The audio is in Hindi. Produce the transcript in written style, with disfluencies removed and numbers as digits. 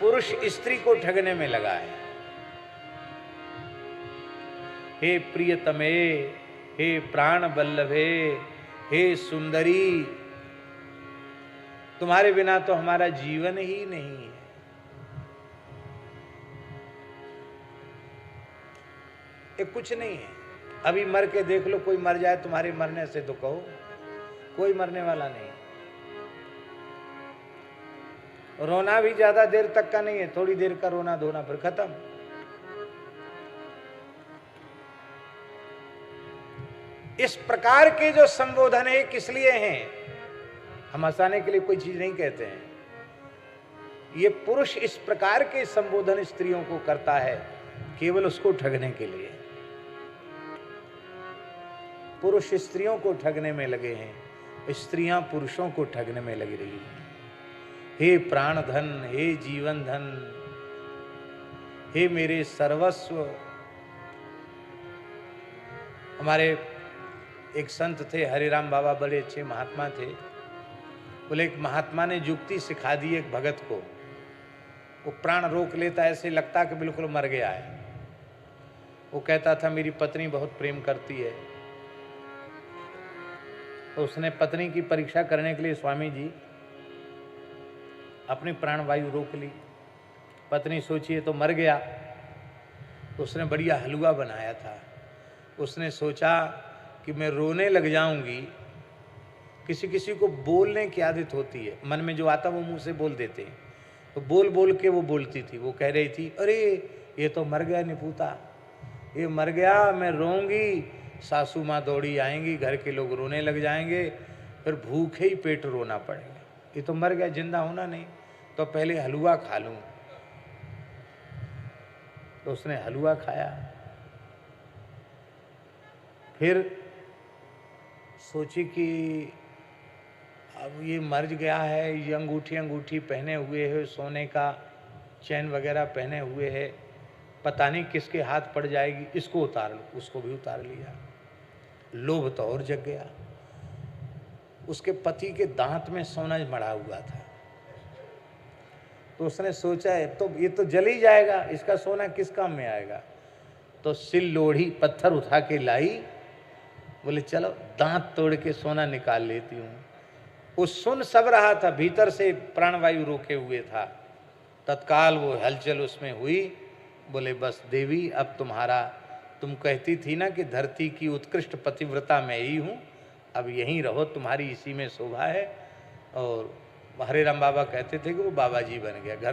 पुरुष स्त्री को ठगने में लगा है। हे प्रियतमे, हे प्राण बल्लभे, हे सुंदरी, तुम्हारे बिना तो हमारा जीवन ही नहीं है। ये कुछ नहीं है। अभी मर के देख लो, कोई मर जाए तुम्हारे मरने से तो कहो, कोई मरने वाला नहीं। रोना भी ज्यादा देर तक का नहीं है, थोड़ी देर का रोना धोना फिर खत्म। इस प्रकार के जो संबोधन है किस लिए हैं? हम हंसाने के लिए कोई चीज नहीं कहते हैं। ये पुरुष इस प्रकार के संबोधन स्त्रियों को करता है केवल उसको ठगने के लिए। पुरुष स्त्रियों को ठगने में लगे हैं, स्त्रियां पुरुषों को ठगने में लगी रही हैं। हे प्राण धन, हे जीवन धन, हे मेरे सर्वस्व। हमारे एक संत थे हरिराम बाबा, बड़े अच्छे महात्मा थे। बोले एक महात्मा ने युक्ति सिखा दी एक भगत को, वो प्राण रोक लेता, ऐसे लगता कि बिल्कुल मर गया है। वो कहता था मेरी पत्नी बहुत प्रेम करती है। तो उसने पत्नी की परीक्षा करने के लिए स्वामी जी अपनी प्राणवायु रोक ली। पत्नी सोचिए तो मर गया। उसने बढ़िया हलवा बनाया था। उसने सोचा कि मैं रोने लग जाऊंगी। किसी किसी को बोलने की आदत होती है, मन में जो आता वो मुंह से बोल देते हैं। तो बोल बोल के वो बोलती थी। वो कह रही थी अरे ये तो मर गया निपुता, ये मर गया, मैं रोऊंगी, सासू माँ दौड़ी आएंगी, घर के लोग रोने लग जाएंगे, फिर भूखे ही पेट रोना पड़ेगा। ये तो मर गया, जिंदा होना नहीं, तो पहले हलवा खा लूं। तो उसने हलवा खाया। फिर सोची कि अब ये मर गया है, ये अंगूठी पहने हुए है, सोने का चैन वगैरह पहने हुए है, पता नहीं किसके हाथ पड़ जाएगी, इसको उतार लो। उसको भी उतार लिया। लोभ तो और जग गया। उसके पति के दांत में सोना मड़ा हुआ था। तो उसने सोचा है तो ये तो जल ही जाएगा, इसका सोना किस काम में आएगा। तो सिल लोढ़ी पत्थर उठा के लाई। बोले चलो दांत तोड़ के सोना निकाल लेती हूँ। वो सुन सब रहा था, भीतर से प्राणवायु रोके हुए था। तत्काल वो हलचल उसमें हुई। बोले बस देवी, अब तुम्हारा, तुम कहती थी ना कि धरती की उत्कृष्ट पतिव्रता मैं ही हूँ, अब यहीं रहो, तुम्हारी इसी में शोभा है। और हरे राम बाबा कहते थे कि वो बाबा जी बन गया। घर